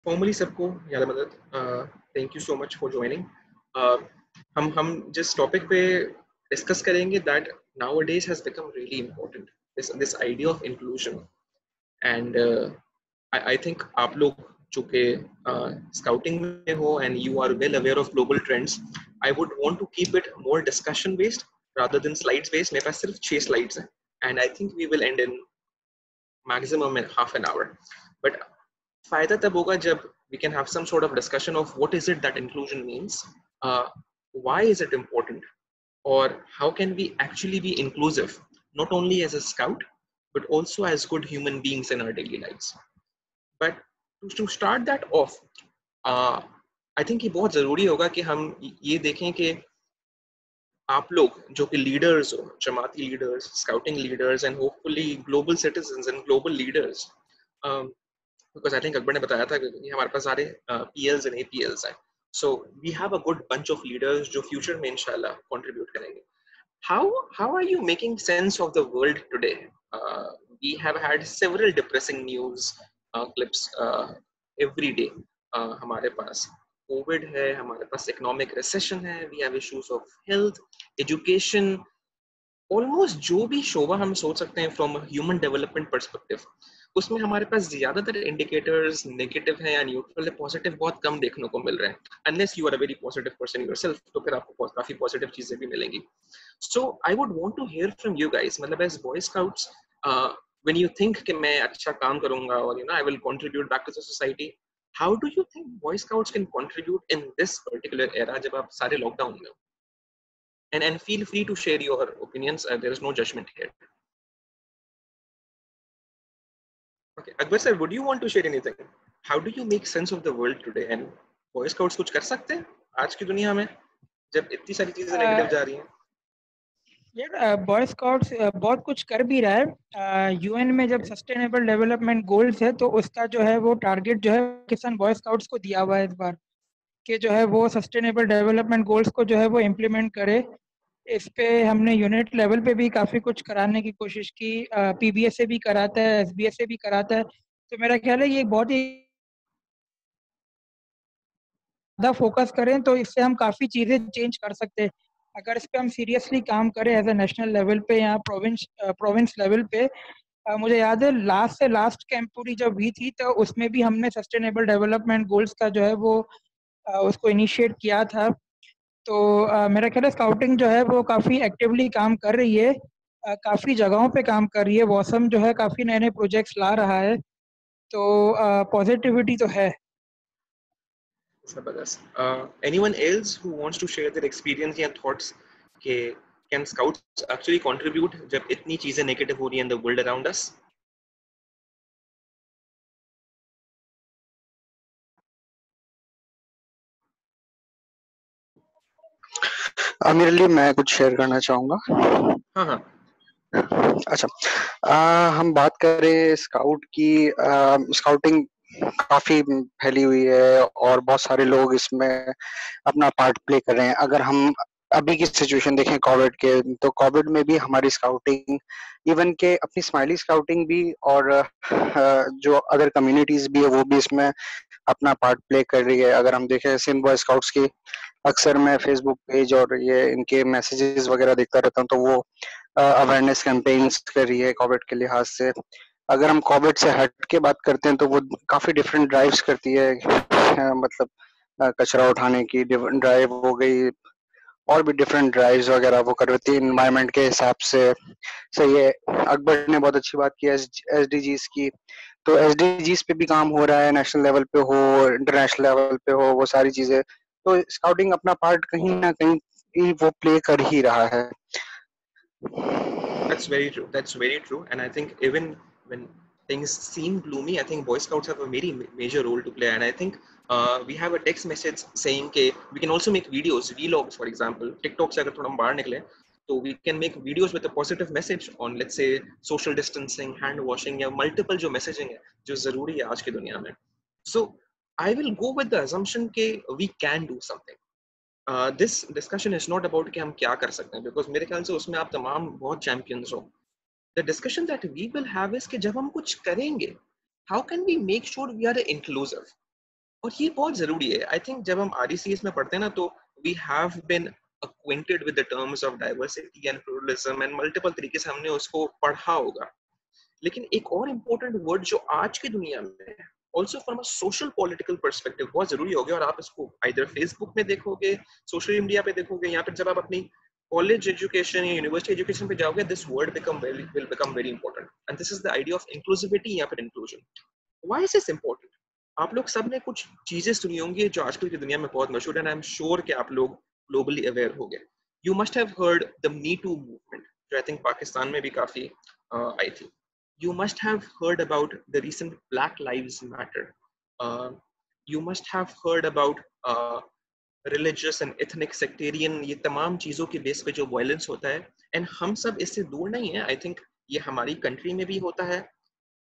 Formally सबको याद मदद, thank you so much for joining. हम जिस टॉपिक पे डिस्कस करेंगे that nowadays has become really important, this idea of inclusion. And I think आप लोग जो कि स्काउटिंग में हो and you are well aware of global trends, I would want to keep it more discussion based rather than slides based. मेरे पास सिर्फ 6 slides हैं and I think we will end in maximum in half an hour. But फायदा तब होगा जब we can have some sort of discussion of what is it that inclusion means, uh, why is it important, or how can we actually be inclusive, not only as a scout but also as good human beings in our daily lives. But to start that off, I think ये बहुत ज़रूरी होगा कि हम ये देखें कि आप लोग जो कि लीडर्स हो, जमाती leaders, scouting leaders and hopefully global citizens and global leaders, because I think Akbar ने बताया था कि हमारे पास सारे PLs and APLs हैं, so we have a good bunch of leaders जो future में इंशाल्लाह contribute करेंगे. How are you making sense of the world today? We have had several depressing news clips every day. हमारे पास Covid है, हमारे पास economic recession है, we have issues of health, education, almost जो भी शोबा हम सोच सकते हैं फ्रॉम ह्यूमन डेवलपमेंट पर्सपेक्टिव, उसमें हमारे पास ज्यादातर इंडिकेटर्स नेगेटिव हैं या न्यूट्रल है, पॉजिटिव बहुत कम देखने को मिल रहे हैं. Unless you are a very positive person yourself, तो फिर आपको काफी पॉजिटिव चीजें भी मिलेंगी. So I would want to hear from you guys, मतलब as boy scouts, when you think कि मैं अच्छा काम करूंगा और you know I will contribute back to the society, how do you think boy scouts can contribute in this particular era जब आप सारे लॉकडाउन में हो? And feel free to share your opinions. There is no judgment here. Okay, Akbar sir, would you want to share anything? How do you make sense of the world today? And Boy Scouts कुछ कर सकते हैं आज की दुनिया में जब इतनी सारी चीजें नेगेटिव जा रही हैं? यार बॉय स्काउट्स बहुत कुछ कर भी रहा है. यूएन में जब सस्टेनेबल डेवलपमेंट गोल्स है तो उसका जो है वो टारगेट जो है किसान बॉय स्काउट्स को दिया हुआ है इस बार, कि जो है वो सस्टेनेबल डेवलपमेंट गोल्स को जो है वो इम्प्लीमेंट करे. इस पे हमने यूनिट लेवल पे भी काफ़ी कुछ कराने की कोशिश की. पीबीएस से भी कराता है, एसबीएस से भी कराता है. तो मेरा ख्याल है ये बहुत ही ज़्यादा फोकस करें तो इससे हम काफ़ी चीज़ें चेंज कर सकते हैं. अगर इस पे हम सीरियसली काम करें एज ए नेशनल लेवल पे या प्रोविंस लेवल पे. मुझे याद है लास्ट से लास्ट कैंप पूरी जब हुई थी तो उसमें भी हमने सस्टेनेबल डेवलपमेंट गोल्स का जो है वो उसको इनिशिएट किया था. तो मेरा ख्याल है स्काउटिंग जो है वो काफ़ी एक्टिवली काम कर रही है, काफ़ी जगहों पे काम कर रही है. वॉसम जो है काफ़ी नए नए प्रोजेक्ट्स ला रहा है, तो पॉजिटिविटी तो है. Zabardast. Anyone else who wants to share their experience या thoughts कि can scouts actually contribute जब इतनी चीजें negative हो रही हैं in the world around us? Aamir Ali, मैं कुछ शेयर करना चाहूंगा. हाँ हाँ. अच्छा, हम बात करें स्काउट की. स्काउटिंग काफी फैली हुई है और बहुत सारे लोग इसमें अपना पार्ट प्ले कर रहे हैं. अगर हम अभी की सिचुएशन देखें कोविड के, तो कोविड में भी हमारी स्काउटिंग, इवन के अपनी स्माइली स्काउटिंग भी और जो अदर कम्युनिटीज भी है वो भी इसमें अपना पार्ट प्ले कर रही है. अगर हम देखें सिंध बॉय स्काउट्स की, अक्सर मैं फेसबुक पेज और ये इनके मैसेजेस वगैरह देखता रहता हूँ, तो वो अवेयरनेस कैंपेन्स कर रही है कोविड के लिहाज से. अगर हम कोविड से हट के बात करते हैं तो वो काफी डिफरेंट ड्राइव्स करती है. मतलब कचरा उठाने की ड्राइव हो गई, और भी डिफरेंट ड्राइव्स वगैरह वो करती है एनवायरनमेंट के हिसाब से. सही है, अकबर ने बहुत अच्छी बात की एसडीजीज की. तो एसडीजीज पे भी काम हो रहा है, नेशनल लेवल पे हो, इंटरनेशनल लेवल पे हो, वो सारी चीजें. तो स्काउटिंग अपना पार्ट कहीं ना कहीं वो प्ले कर ही रहा है. That's very true. That's very true. And I think even when things seem gloomy, I think Boy Scouts have a very major role to play. And I think we have a text message saying that we can also make videos, vlogs, for example. TikTok से अगर थोड़ा हम बाहर निकले, तो we can make videos with a positive message on, let's say, social distancing, hand washing, या multiple जो messaging है, जो ज़रूरी है आज की दुनिया में. So I will go with the assumption that we can do something. This discussion is not about कि हम क्या कर सकते हैं, बिकॉज मेरे ख्याल से उसमें आप तमाम बहुत चैंपियंस हो. The discussion that we will have is कि जब हम कुछ करेंगे, how can we make sure we are inclusive. और ये बहुत जरूरी है। आई थिंक जब हम RECS में पढ़ते हैं ना, तो we have been acquainted with the terms of diversity and pluralism and multiple तरीके से हमने उसको पढ़ा होगा। लेकिन एक और इम्पोर्टेंट वर्ड जो आज की दुनिया में also from a social political perspective बहुत जरूरी हो गया, और आप इसको आइदर फेसबुक में देखोगे, सोशल मीडिया पे देखोगे, या फिर जब आप अपनी कॉलेज एजुकेशन या यूनिवर्सिटी एजुकेशन पे जाओगे, this word will become very important, and this is the idea of inclusivity या फिर inclusion. Why is this important? आप लोग सब ने कुछ चीजें सुनी होंगी जो आजकल की दुनिया में बहुत मशहूर है, एंड आई एम श्योर कि आप लोग ग्लोबली अवेयर हो गए। You must have heard the me too movement, जो आई थिंक पाकिस्तान में भी काफी आई थी। You must have heard about the recent Black Lives Matter. You must have heard about religious and ethnic sectarian, ये तमाम चीज़ों के बेस पे जो वायलेंस होता है, एंड हम सब इससे दूर नहीं है। आई थिंक ये हमारी कंट्री में भी होता है,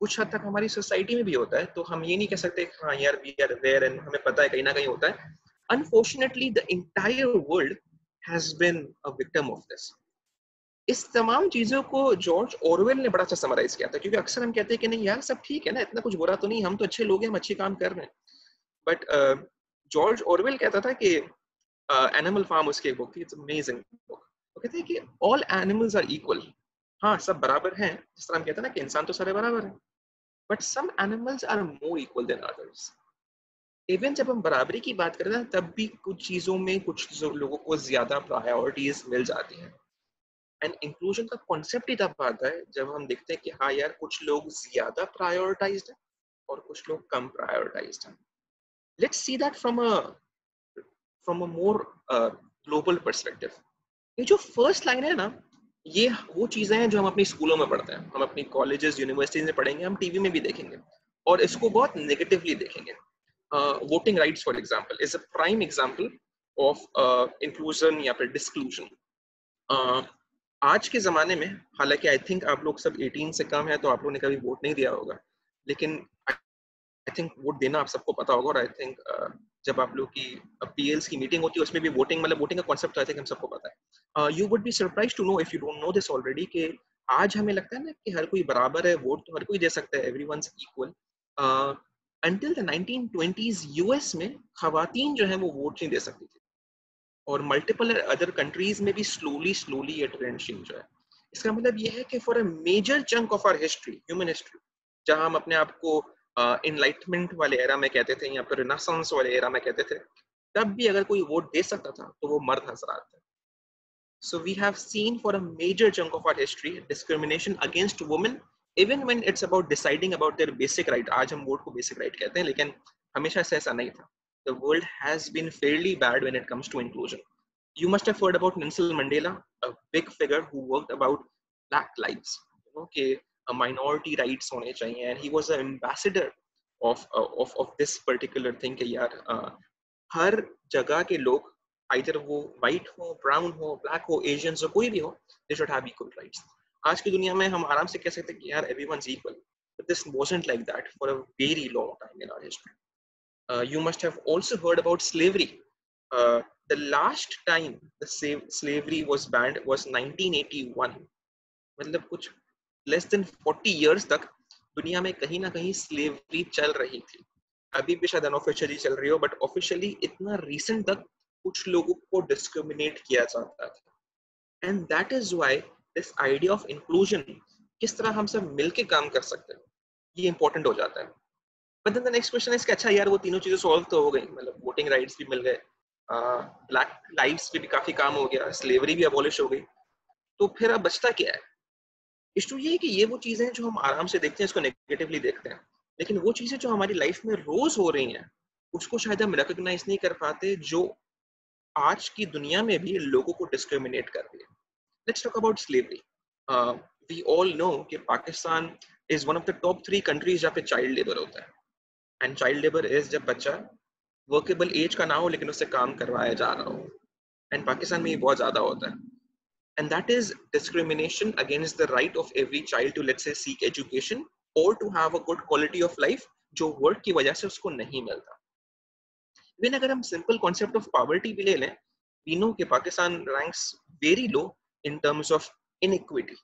कुछ हद तक हमारी सोसाइटी में भी होता है, तो हम ये नहीं कह सकते हाँ यार वी आर अवेयर एंड हमें पता है, कहीं ना कहीं होता है। Unfortunately the entire world has been a victim of this. इस तमाम चीजों को जॉर्ज ऑरवेल ने बड़ा अच्छा समराइज किया था, क्योंकि अक्सर हम कहते हैं कि नहीं यार सब ठीक है ना, इतना कुछ बुरा तो नहीं, हम तो अच्छे लोग हैं, हम अच्छे काम कर रहे हैं। बट जॉर्ज ऑरवेल कहता था कि एनिमल फार्म उसकी एक बुक थी, इट्स अमेजिंग बुक। वो कहते हैं कि ऑल एनिमल्स आर इक्वल। हाँ सब बराबर हैं, जिस तरह हम कहते हैं ना कि इंसान तो सारे बराबर हैं, but some animals are more equal than others. Even जब हम बराबरी की बात करते हैं तब भी कुछ चीजों में कुछ लोगों को ज्यादा प्रायोरिटीज मिल जाती हैं। एंड इंक्लूजन का कॉन्सेप्ट ही तब आता है जब हम देखते हैं कि हाँ यार कुछ लोग ज्यादा प्रायोरिटाइज्ड हैं और कुछ लोग कम प्रायोरिटाइज्ड हैं। Let's see that from a more global perspective. ये जो फर्स्ट लाइन है ना, ये वो चीजें हैं जो हम अपनी स्कूलों में पढ़ते हैं, हम अपनी कॉलेजेस यूनिवर्सिटीज में पढ़ेंगे, हम टीवी में भी देखेंगे, और इसको बहुत नेगेटिवली देखेंगे। Voting rights for example is a prime example of inclusion या फिर डिस्क्लूजन। आज के ज़माने में, हालांकि आई थिंक आप लोग सब 18 से कम है तो आप लोगों ने कभी वोट नहीं दिया होगा, लेकिन आई थिंक वोट देना आप सबको पता होगा। और आई थिंक जब आप लोग की PLs की मीटिंग होती है उसमें भी वोटिंग, मतलब वोटिंग का कॉन्सेप्ट आई थिंक हम सबको पता है। You would be surprise to know if you don't know this already कि आज हमें लगता है ना कि हर कोई बराबर है, वोट तो हर कोई दे सकता है, everyone's equal. Until the 1920s US में खवातीन जो है वो वोट नहीं दे सकती थी, और मल्टीपल अदर कंट्रीज में भी स्लोली ये ट्रेंड चेंज हुआ है। इसका मतलब ये है कि for a major chunk of our history, human history, जहां हम अपने आप को इनलाइटमेंट वाले एरा में कहते थे या फिर रिनेसांस वाले एरा में कहते थे, तब भी अगर कोई वोट दे सकता था तो वो मर्द हजरात थे। So we have seen for a major chunk of our history discrimination against women, even when it's about deciding about their basic right. आज हम वोट को basic right कहते हैं, लेकिन हमेशा से ऐसा नहीं था। The world has been fairly bad when it comes to inclusion. You must have heard about Nelson Mandela, a big figure who worked about black lives. You know कि minority rights होने चाहिए, and he was an ambassador of this particular thing कि यार हर जगह के लोग, either वो white हो, ब्राउन हो, ब्लैक हो, एशियन हो, कोई भी हो, they should have equal rights. आज की दुनिया में हम आराम से कह सकते हैं कि यार everyone's equal, but this wasn't like that for a very long time in our history. You must have also heard about slavery. The last time the slavery was banned was 1981. मतलब कुछ less than 40 years तक दुनिया में कहीं ना कहीं slavery चल रही थी। अभी भी शायद अनऑफिशियली चल रही हो, बट ऑफिशियली इतना रिसेंट तक कुछ लोगों को डिस्क्रिमिनेट किया जाता था। And that is why this idea of inclusion, किस तरह हम सब मिलके काम कर सकते हैं, ये इंपॉर्टेंट हो जाता है। But then the next question is कि अच्छा यार वो तीनों चीजें सॉल्व तो हो गई, मतलब वोटिंग राइट्स भी मिल गए, ब्लैक लाइव्स पे भी काफी काम हो गया, स्लेवरी भी अबॉलिश हो गई, तो फिर अब बचता क्या है? इशू ये है कि ये वो चीजें हैं जो हम आराम से देखते हैं, इसको नेगेटिवली देखते हैं, लेकिन वो चीजें जो हमारी लाइफ में रोज हो रही हैं उसको शायद हम रिकॉग्नाइज नहीं कर पाते, जो आज की दुनिया में भी लोगों को डिस्क्रिमिनेट कर रही है। Let's talk about slavery. We all know कि Pakistan is one of the top 3 countries जहाँ पे चाइल्ड लेबर होता है। एंड चाइल्ड लेबर इज जब बच्चा वर्केबल एज का ना हो लेकिन उससे काम करवाया जा रहा हो, एंड पाकिस्तान में ये बहुत ज्यादा होता है। And that is discrimination against the right of every child to, let's say, seek education or to have a good quality of life, जो वर्क की वजह से उसको नहीं मिलता। Even अगर हम सिंपल कॉन्सेप्ट ऑफ पॉवर्टी भी ले लें, we know कि Pakistan ranks very low in terms of iniquity.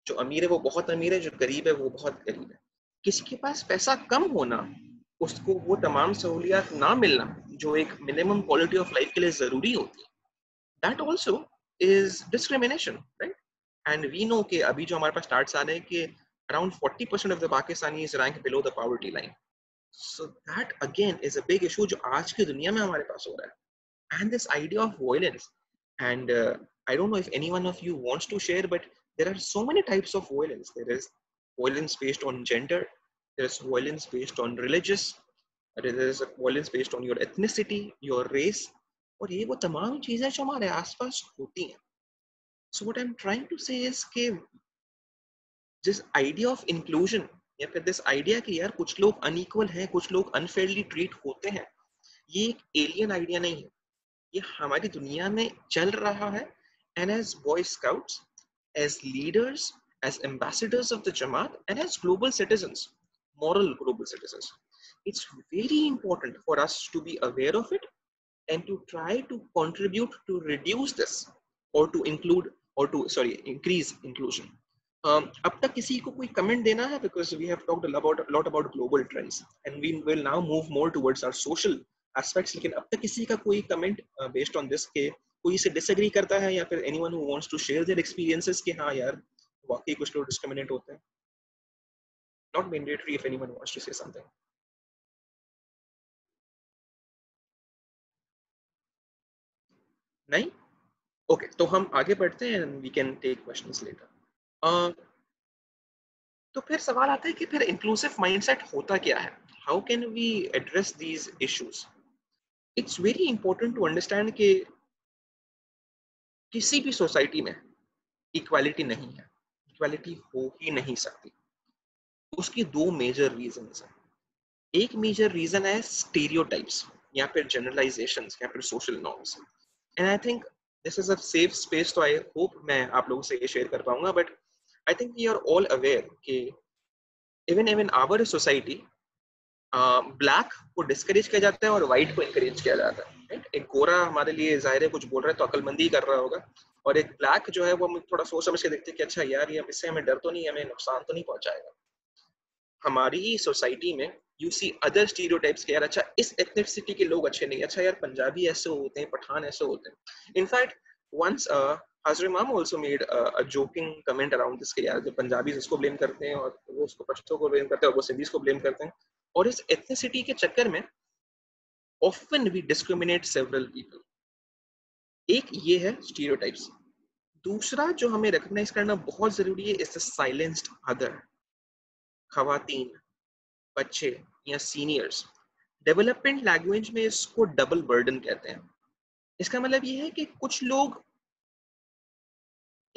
जो अमीर है वो बहुत अमीर है, जो गरीब है वो बहुत गरीब है। किसी के पास पैसा कम होना उसको वो तमाम सहूलियात ना मिलना जो एक मिनिमम क्वालिटी ऑफ लाइफ के लिए जरूरी होती है, that also is discrimination, right? And we know कि अभी जो हमारे पास stats आ रहे हैं कि around 40% of the Pakistanis rank below the poverty line. So that again is a big issue जो आज की दुनिया में हमारे पास हो रहा है. And this idea of violence, and I don't know if anyone of you wants to share, but there are so many types of violence. There is violence based on gender, there's violence based on religious, there is violence based on your ethnicity, your race, और ये वो तमाम चीजें जो हमारे आसपास होती हैं. So what I'm trying to say is कि जिस idea of inclusion या फिर this idea कि यार कुछ लोग unequal हैं, कुछ लोग unfairly treat होते हैं, ये एक alien idea नहीं है. ये हमारी दुनिया में चल रहा है. And as Boy Scouts, as leaders, as ambassadors of the Jamaat, and as global citizens, moral global citizens, it's very important for us to be aware of it and to try to contribute to reduce this, or to include, or to increase inclusion. अब तक किसी को कोई comment देना है, because we have talked a lot about global trends and we will now move more towards our social aspects. लेकिन अब तक किसी का कोई कमेंट based on this के कोई इसे disagree करता है, या फिर anyone who wants to share their experiences कि हाँ यार वाकई कुछ लोग discriminate होते हैं. Not mandatory if anyone wants to say something. नहीं? Okay, तो हम आगे बढ़ते हैं and we can take questions later. तो फिर सवाल आता है कि फिर इंक्लूसिव माइंडसेट होता क्या है? How can we address these issues? It's very important to understand कि किसी भी सोसाइटी में इक्वालिटी नहीं है, इक्वालिटी हो ही नहीं सकती. उसकी दो मेजर रीजंस हैं. एक मेजर रीजन है स्टीरियोटाइप्स या फिर जनरलाइजेशंस या फिर social norms. And I think this is a safe space, तो आई होप मैं आप लोगों से ये शेयर कर पाऊंगा. But I think we are all aware कि even in our society, black को डिस्करेज किया जाता है और व्हाइट को इनकरेज किया जाता है, राइट? एक गोरा हमारे लिए जाहिर है कुछ बोल रहा है तो अकलमंदी कर रहा होगा, और एक ब्लैक जो है वो हम थोड़ा सोच समझ के देखते हैं कि अच्छा यार ये इससे हमें डर तो नहीं, हमें नुकसान तो नहीं पहुंचाएगा. हमारी सोसाइटी में यू सी अदर स्टीरियोटाइप्स के यार अच्छा इस एथनिसिटी के लोग अच्छे नहीं, अच्छा यार पंजाबी ऐसे होते हैं, पठान ऐसे होते हैं. In fact once Hazrat Imam also made a joking comment around this कि यार जो पंजाबी इसको ब्लेम करते हैं और वो उसको पश्तो को ब्लेम करते हैं और वो सिंधीज को ब्लेम करते हैं, और इस एथनिसिटी के चक्कर में often we discriminate several people. एक ये है स्टीरियोटाइप्स. दूसरा जो हमें रिकॉग्नाइज करना बहुत जरूरी है इज द साइलेंस्ड अदर. खवातीन, बच्चे या सीनियर्स, डेवलपमेंट लैंग्वेज में इसको डबल बर्डन कहते हैं. इसका मतलब ये है कि कुछ लोग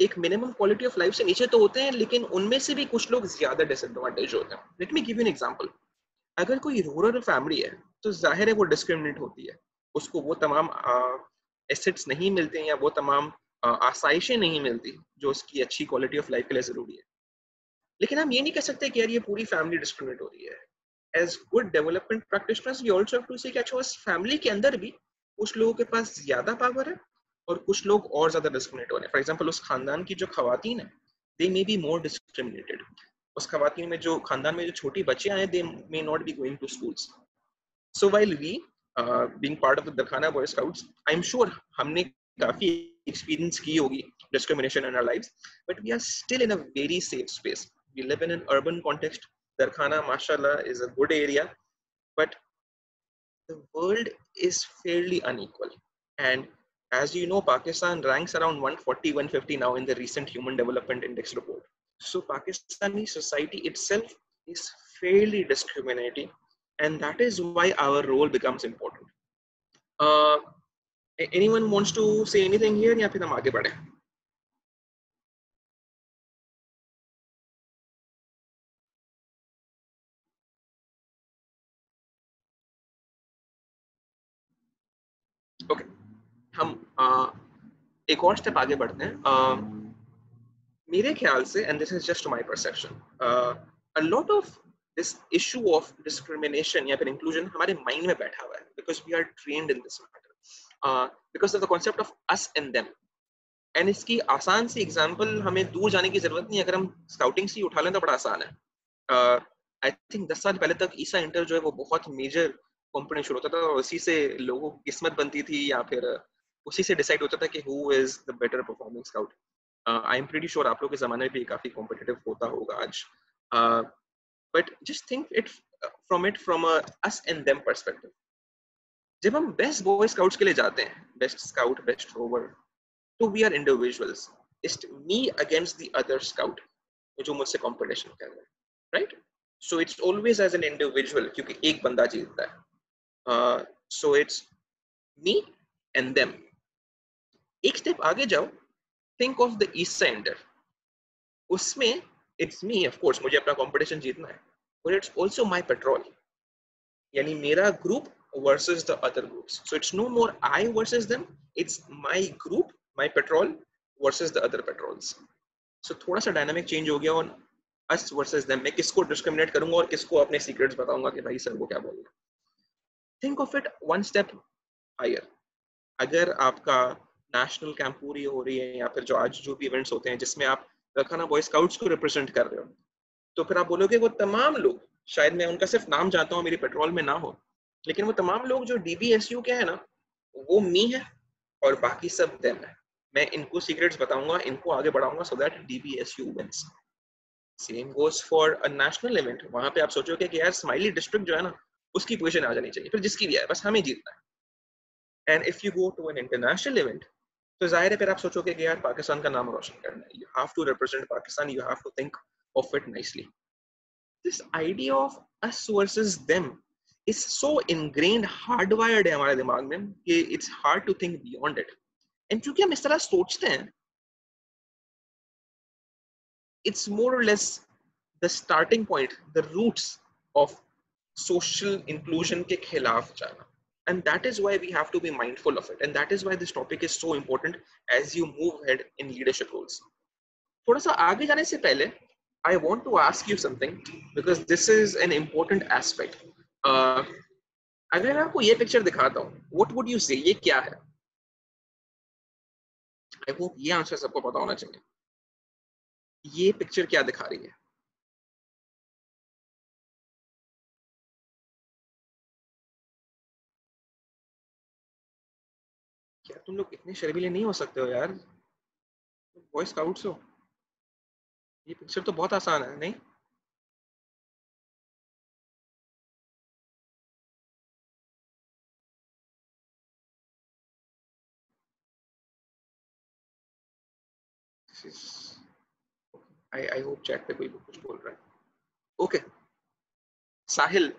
एक मिनिमम क्वालिटी ऑफ लाइफ से नीचे तो होते हैं, लेकिन उनमें से भी कुछ लोग ज्यादा डिसएडवांटेज होते हैं. Let me give you an example. अगर कोई रूरल फैमिली है तो जाहिर है वो डिस्क्रिमिनेट होती है, उसको वो तमाम एसेट्स नहीं मिलते हैं या वो तमाम आसाइशें नहीं मिलती जो उसकी अच्छी क्वालिटी ऑफ लाइफ के लिए जरूरी है. लेकिन हम ये नहीं कह सकते कि यार ये पूरी फैमिली डिस्क्रिमिनेट हो रही है. As good development practitioners we also have to say कि अच्छा उस फैमिली के अंदर भी कुछ लोगों के पास ज्यादा पावर है और कुछ लोग और ज्यादा डिस्क्रिमिनेट हो रहे हैं. फॉर एग्जांपल उस खानदान की जो खवातीन है दे मे बी मोर डिस्क्रिमिनेटेड. उस खवातीन में जो खानदान में जो छोटी बच्चियां हैं they may not be going to schools. So while we being part of the दरखाना boy scouts, I am sure हमने काफी एक्सपीरियंस की होगी discrimination in our lives, but we are still in a very safe space. We live in an urban context. Darkhana, mashallah, is a good area, but the world is fairly unequal. And as you know, Pakistan ranks around 140, 150 now in the recent Human Development Index report. So Pakistani society itself is fairly discriminating, and that is why our role becomes important. Anyone wants to say anything here? या फिर हम आगे बढ़े? Okay, हम एक और step आगे बढ़ते हैं. मेरे ख्याल से, and this is just my perception, a lot of this issue of discrimination या फिर इंक्लूजन हमारे माइंड में बैठा हुआ है because we are trained in this matter, because of the concept of us and them. And इसकी आसान सी example हमें दूर जाने की जरूरत नहीं है, अगर हम स्काउटिंग से उठा लें तो बड़ा आसान है. आई थिंक 10 साल पहले तक ईसा इंटर जो है वो बहुत मेजर कंपटीशन शुरू होता था और उसी से लोगों की किस्मत बनती थी या फिर उसी से डिसाइड होता था कि who is the better performing scout. I am pretty sure आप लोग के जमाने में भी काफी कॉम्पिटिटिव होता होगा आज. But just think it from us and them perspective. जब हम बेस्ट बॉय स्काउट्स के लिए जाते हैं, बेस्ट स्काउट, बेस्ट रोवर, तो we are individuals. It's me against the other scout जो मुझसे कंपटीशन कर रहा है, right? So it's always as an individual क्योंकि एक बंदा जीतता है. So it's me and them. एक स्टेप आगे जाओ, think of the east centre. उसमें इट्स मी, ऑफ कोर्स मुझे अपना कंपटीशन जीतना है, but it's also my petrol. यानी मेरा group versus the other groups. So it's no more I versus them, it's my group, my patrol versus the other patrols. So थोड़ा सा dynamic change हो गया और us versus them. मैं किसको discriminate करूंगा और किसको अपने सीक्रेट्स बताऊंगा कि भाई सर वो क्या बोल रहे हैं. Think of it one step higher. अगर आपका नेशनल कैंप पूरी हो रही है या फिर जो आज जो भी इवेंट्स होते हैं जिसमें आप रखाना बॉय स्काउट्स को रिप्रेजेंट कर रहे हो, तो फिर आप बोलोगे वो तमाम लोग, शायद मैं उनका सिर्फ नाम जानता हूँ, मेरी पेट्रोल में ना हो, लेकिन वो तमाम लोग जो डीबीएसयू के हैं ना, वो मी है और बाकी सब देम है. मैं इनको सीक्रेट्स बताऊंगा, इनको आगे बढ़ाऊंगा so that DBSU wins. Same goes for a national event. वहां पे आप सोचोगे कि यार स्माइली डिस्ट्रिक्ट जो है ना उसकी पोजीशन आ जानी चाहिए, फिर जिसकी भी है बस हमें जीतना है. And if you go to an international event तो जाहिर है फिर आप सोचोगे कि यार पाकिस्तान का नाम रोशन करना है. You have to represent Pakistan, you have to think of it nicely. This idea of us versus them is so ingrained, hardwired है हमारे दिमाग में कि it's hard to think beyond it. And क्योंकि हम इस तरह सोचते हैं, it's more or less the starting point, the roots of social inclusion के खिलाफ जाना. And that is why we have to be mindful of it. And that is why this topic is so important as you move ahead in leadership roles. थोड़ा सा आगे जाने से पहले I want to ask you something because this is an important aspect. अगर मैं आपको ये पिक्चर दिखाता हूँ, what would you say? ये क्या है? I hope ये आंसर सबको पता होना चाहिए. ये पिक्चर क्या दिखा रही है? क्या तुम लोग इतने शर्मीले नहीं हो सकते हो यार? बॉय स्काउट्स हो. ये पिक्चर तो बहुत आसान है, नहीं? I hope chat पे कोई कुछ बोल रहा है. Okay, Sahil,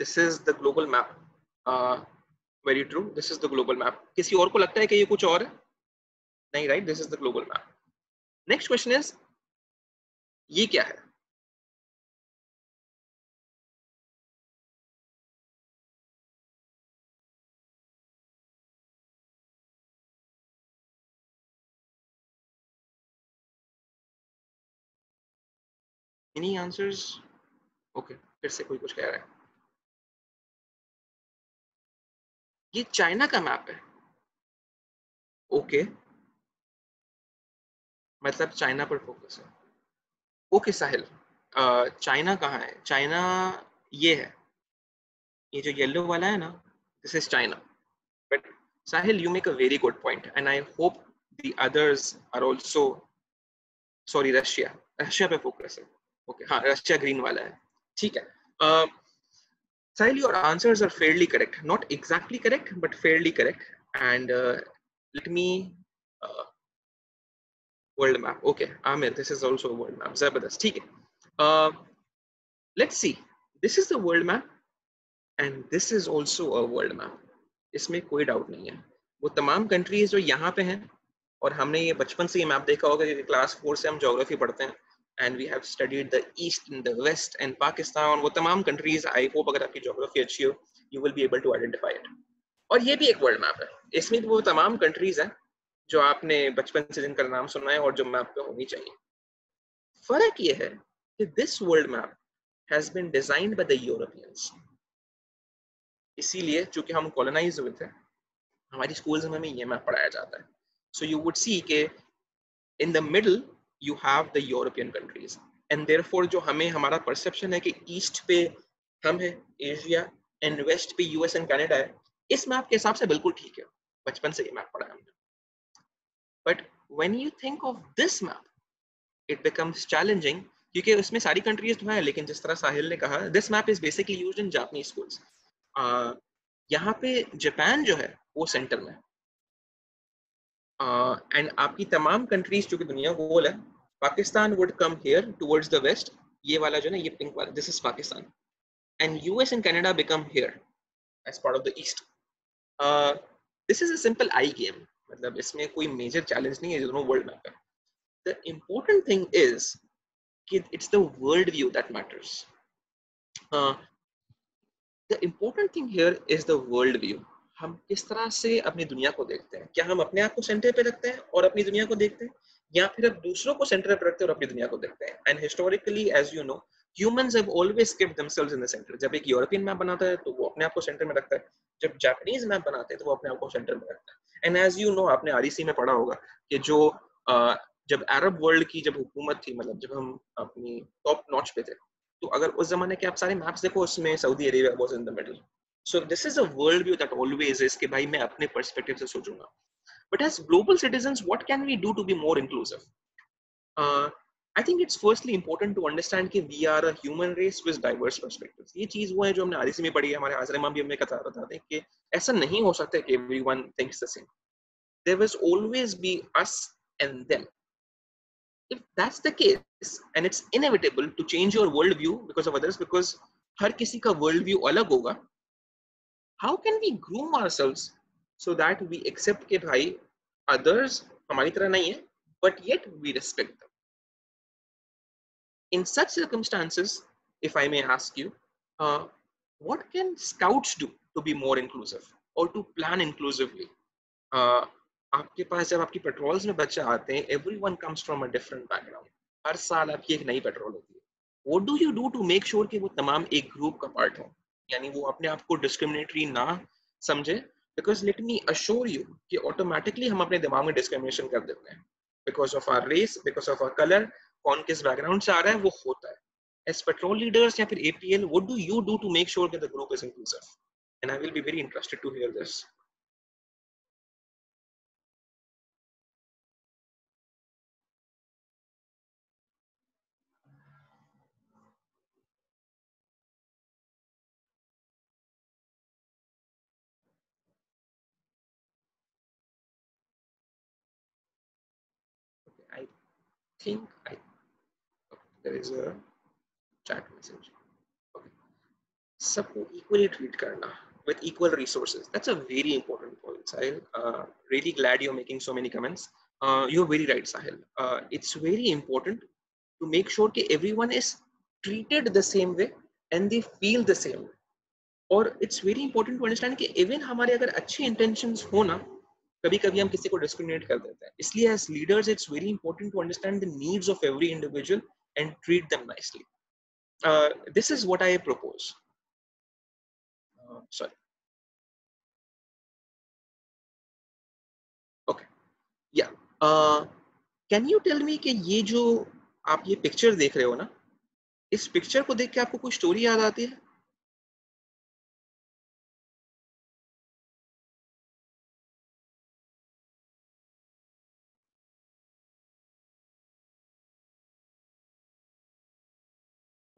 this is the global map. Very true. This is the global map. किसी और को लगता है कि ये कुछ और है? नहीं, right? This is the global map. Next question is, ये क्या है? Any answers? Okay, फिर से कोई कुछ कह रहा है. ये चाइना का मैप है. ओके, मतलब चाइना पर फोकस है. ओके साहिल, चाइना कहाँ है? चाइना ये है, ये जो येलो वाला है ना, this is China. But Sahil, you make a very good point and I hope the others are also. Sorry, Russia, Russia पे फोकस है. ओके, हाँ, रशिया ग्रीन वाला है. ठीक है. Sahil, your answers are fairly correct. Not exactly correct, but fairly correct. And let me world map. Okay, Amir, this is also a world map. Zabardast. ठीक है. Let's see. This is the world map, and this is also a world map. इसमें कोई doubt नहीं है. वो तमाम countries जो यहाँ पे हैं, और हमने ये बचपन से ये मैप देखा होगा कि क्लास 4 से हम ज्योग्राफी पढ़ते हैं. And we have studied the east and the west and Pakistan. वो तमाम countries, I hope अगर आपकी geography अच्छी हो, you will be able to identify it. और ये भी एक world map है. इसमें वो तमाम countries हैं जो आपने बचपन से जिनका नाम सुना है और जो मैप पे होनी चाहिए. फर्क ये है कि this world map has been designed by the Europeans. इसीलिए चूंकि हम colonize हुए थे, हमारी schools में हमें ये मैप पढ़ाया जाता है. So you would see कि in the middle you have the European countries, and therefore जो हमें हमारा परसेप्शन है कि ईस्ट पे हम है एशिया एंड वेस्ट पे यूएस एंड कनाडा है, इस मैप के हिसाब से बिल्कुल ठीक है, बचपन से ये मैप पढ़ा है हमने. But when you think of this map it becomes challenging, क्योंकि उसमें सारी कंट्रीज तो हैं, लेकिन जिस तरह साहिल ने कहा, this map is basically used in Japanese schools. यहाँ पे जापान जो है वो सेंटर में, एंड आपकी तमाम कंट्रीज जो कि दुनिया गोल है, Pakistan would come here towards the west, ये वाला जो है ना, ये पिंक वाला, this is Pakistan, and US and Canada become here as part of the east. This is a simple eye game, मतलब इसमें कोई मेजर चैलेंज नहीं है, दोनों वर्ल्ड मैप है. द इम्पोर्टेंट थिंग इज कि it's the world view that matters. The important thing here is the world view. हम किस तरह से अपनी दुनिया को देखते हैं, क्या हम अपने आप को सेंटर पे रखते हैं और अपनी दुनिया को देखते हैं, या फिर अब दूसरों को सेंटर पे रखते हैं और अपनी दुनिया को देखते हैं. And historically as you know, humans have always kept themselves in the center. जब एक यूरोपियन मैप बनाता है तो वो अपने आप को सेंटर में रखता है, जब जापानीज मैप बनाते हैं तो वो अपने आप को सेंटर में रखता है. एंड एज यू नो, आपने आरईसी में पढ़ा होगा कि जो जब अरब वर्ल्ड की जब हुकूमत थी, मतलब जब हम अपनी टॉप नॉच पे थे, तो अगर उस जमाने के आप सारे मैप्स देखो, उसमें Saudi Arabia was in the middle. So this is a world view that always is कि भाई मैं अपने पर्सपेक्टिव से सोचूंगा. But as global citizens what can we do to be more inclusive? I think it's firstly important to understand कि we are a human race with diverse perspectives. ये चीज वो है जो हमने आरईसी में पढ़ी है, हमारे हाजिर इमाम भी हमें बताते हैं कि ऐसा नहीं हो सकता कि everyone thinks the same. There will always be us and them. If that's the case, and it's inevitable to change your world view because of others, because हर किसी का world view अलग होगा, how can we groom ourselves so that we accept कि भाई others हमारी तरह नहीं है, but yet we respect them? In such circumstances, if I may ask you, what can scouts do to be more inclusive or to plan inclusively? आपके पास जब आपकी patrols में बच्चे आते हैं, everyone comes from a different background. हर साल आपकी एक नई पेट्रोल होती है. What do you do to make sure कि वो तमाम एक ग्रुप का पार्ट हो, यानी वो अपने आप को डिस्क्रिमिनेटरी ना समझे? Because let me assure you कि ऑटोमेटिकली हम अपने दिमाग में डिस्क्रिमिनेशन कर देते हैं because of our race, because of our color. कौन किस बैकग्राउंड से आ रहा है वो होता है. As petrol leaders या फिर APL, what do you do to make sure that the group is inclusive? And I will be very interested to hear this. Okay, I think there is a chat message. Okay. सबको equally treat करना with equal resources. That's a very important point, Sahil. Really glad you're making so many comments. You're very right, Sahil. It's very important to make sure that everyone is treated the same way and they feel the same way. और it's very important to understand कि even हमारे अगर अच्छे intentions हो ना, कभी कभी हम किसी को डिस्क्रिमिनेट कर देते हैं. इसलिए as leaders it's very important to understand the needs of every individual and treat them nicely. This is what I propose. Sorry. Okay, yeah can you tell me कि ये जो आप ये पिक्चर देख रहे हो ना, इस पिक्चर को देख के आपको कोई स्टोरी याद आती है?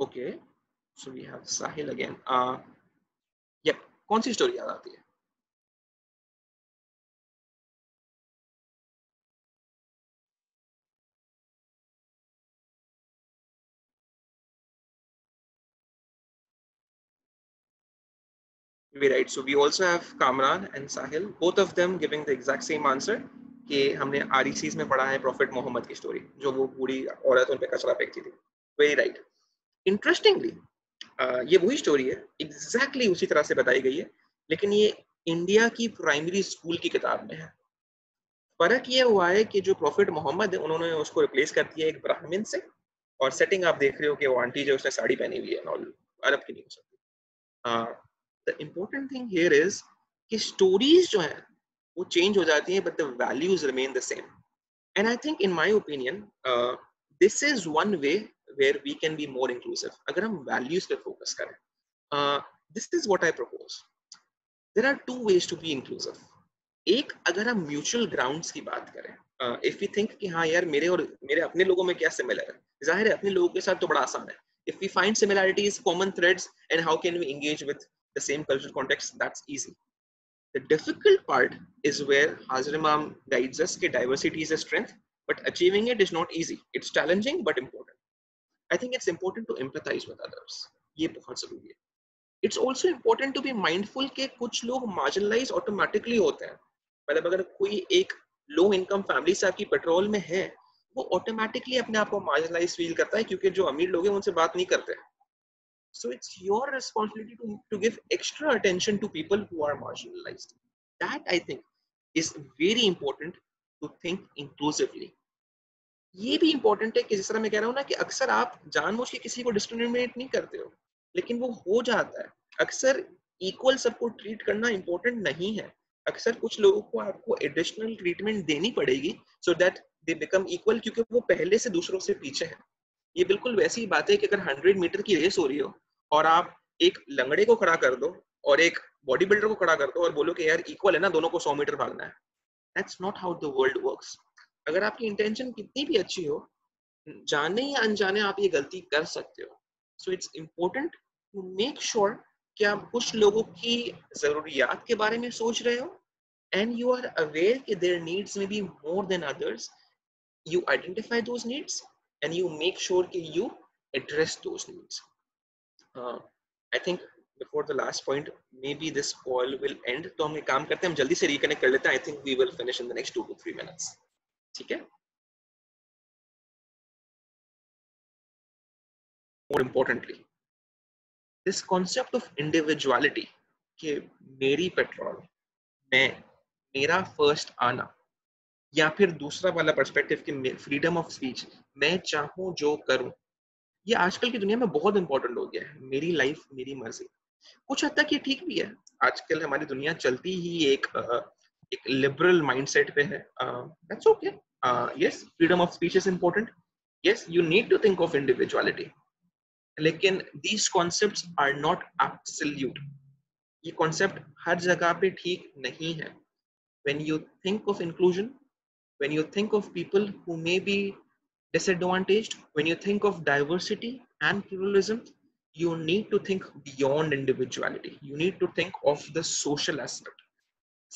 Okay, so we have Sahil again. या कौन सी स्टोरी याद आती है? We're right. So we also have Kamran and Sahil, both of them giving the exact same answer कि हमने RECs में पढ़ा है प्रॉफिट मोहम्मद की स्टोरी, जो वो बूढ़ी औरत उन पे कचरा फेंकती थी. Very right. इंटरेस्टिंगली ये वही स्टोरी है, एग्जैक्टली उसी तरह से बताई गई है, लेकिन ये इंडिया की प्राइमरी स्कूल की किताब में है. फर्क ये हुआ है कि जो प्रॉफिट मोहम्मद है, उन्होंने उसको रिप्लेस कर दिया एक ब्राह्मण से, और सेटिंग आप देख रहे हो कि वो आंटी जो उसने साड़ी पहनी हुई है, अरब की नहीं हो सकती. The important thing here is कि stories जो हैं वो change हो जाती हैं, but the values remain the same. And I think, in my opinion, this is one way where we can be more inclusive. अगर हम values पे focus करें, this is what I propose. There are two ways to be inclusive. एक, अगर हम mutual grounds की बात करें, if we think कि हाँ यार मेरे और मेरे अपने लोगों में क्या similar है, जाहिर है अपने लोगों के साथ तो बड़ा आसान है. If we find similarities, common threads, and how can we engage with the same cultural context, that's easy. The difficult part is where Hazar Imam guides us that diversity is a strength, but achieving it is not easy. It's challenging but important. I think it's important to empathize with others. ये बहुत ज़रूरी है. It's also important to be mindful कि कुछ लोग marginalize automatically होते हैं. मतलब अगर कोई एक low income family से आपकी पेट्रोल में है, वो automatically अपने आप को marginalize feel करता है क्योंकि जो अमीर लोग हैं उनसे बात नहीं करते. So it's your responsibility to give extra attention to people who are marginalized. That I think is very important to think inclusively. ये भी important है कि जिस तरह मैं कह रहा हूँ ना कि अक्सर आप जानबूझ के किसी को discriminate नहीं करते हो, लेकिन वो हो जाता है. अक्सर equal सबको treat करना important नहीं है. अक्सर कुछ लोगों को आपको additional treatment देनी पड़ेगी so that they become equal क्योंकि वो पहले से दूसरों से पीछे हैं. ये बिल्कुल वैसी बात है कि अगर 100 मीटर की रेस हो रही हो और आप एक लंगड़े को खड़ा कर दो और एक बॉडी बिल्डर को खड़ा कर दो और बोलो कि यार इक्वल है ना, दोनों को 100 मीटर भागना है. That's not how the world works. अगर आपकी इंटेंशन कितनी भी अच्छी हो, जाने या अनजाने आप ये गलती कर सकते हो. So it's important to make sure कि आप कुछ लोगों की जरूरियात के बारे में सोच रहे हो and you are aware कि their needs may be more than others. You identify those needs and you make sure that you address those needs. I think before the last point, maybe this call will end. तो हम एक काम करते हैं, हम जल्दी से reconnect कर लेते हैं. I think we will finish in the next 2 to 3 minutes. ठीक है? More importantly, this concept of individuality, कि मेरी पेट्रोल, मैं, मेरा first आना, या फिर दूसरा वाला पर्सपेक्टिव कि फ्रीडम ऑफ स्पीच, मैं चाहूँ जो करूँ, ये आजकल की दुनिया में बहुत इंपॉर्टेंट हो गया है. मेरी लाइफ मेरी मर्जी. कुछ हद तक ये ठीक भी है. आजकल हमारी दुनिया चलती ही एक लिबरल माइंडसेट पे है. That's okay. Yes, freedom of speech is important. Yes, you need to think of individuality. लेकिन these concepts are not absolute. ये कॉन्सेप्ट हर जगह पे ठीक नहीं है. When you think of inclusion, when you think of people who may be disadvantaged, when you think of diversity and pluralism, you need to think beyond individuality. You need to think of the social aspect.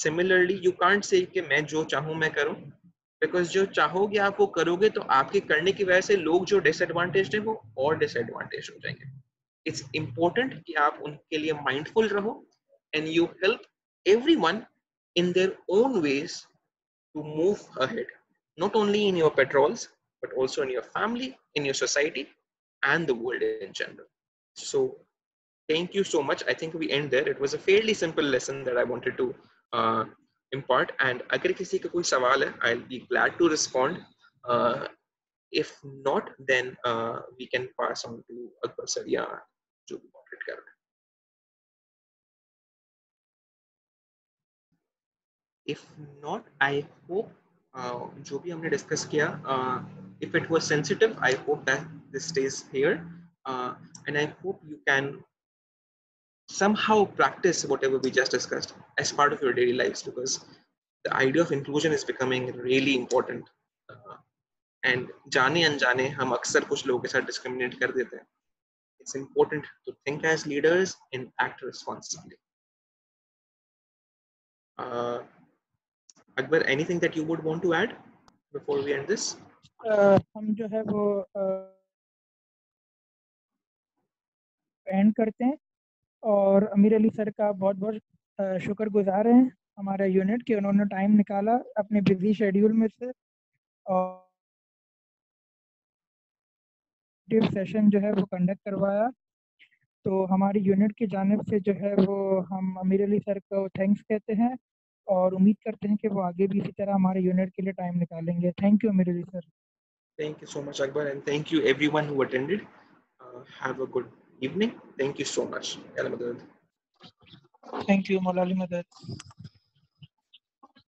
Similarly, you can't say कि मैं जो चाहूँ मैं करूँ, because जो चाहोगे आप वो करोगे तो आपके करने की वजह से लोग जो disadvantaged हैं वो और disadvantaged हो जाएंगे. It's important कि आप उनके लिए mindful रहो and you help everyone in their own ways to move ahead, not only in your patrols, but also in your family, in your society, and the world in general. So, thank you so much. I think we end there. It was a fairly simple lesson that I wanted to impart. And अगर किसी का कोई सवाल है, I'll be glad to respond. If not, then we can pass on to Akbar sir या जो भी moderate कर रहे हैं. If not, I hope जो भी हमने discuss किया, if it was sensitive, I hope that this stays here, and I hope you can somehow practice whatever we just discussed as part of your daily lives, because the idea of inclusion is becoming really important. And जाने अनजाने हम अक्सर कुछ लोगों के साथ discriminate कर देते हैं. It's important to think as leaders and act responsibly. Akbar, anything that you would want to add before we end this? हम जो है वो एंड करते हैं और अमीर अली सर का बहुत बहुत शुक्रगुजार हैं हमारे यूनिट के, उन्होंने टाइम निकाला अपने बिजी शेड्यूल में से और सेशन जो है वो कंडक्ट करवाया. तो हमारी यूनिट की जानिब से जो है वो हम अमीर अली सर को थैंक्स कहते हैं और उम्मीद करते हैं कि वो आगे भी इसी तरह हमारे यूनिट के लिए टाइम निकालेंगे. थैंक यू अमीर Ali sir. Thank you so much, Akbar, and thank you everyone who attended. Have a good evening. Thank you so much. Thank you, Maulali Madad.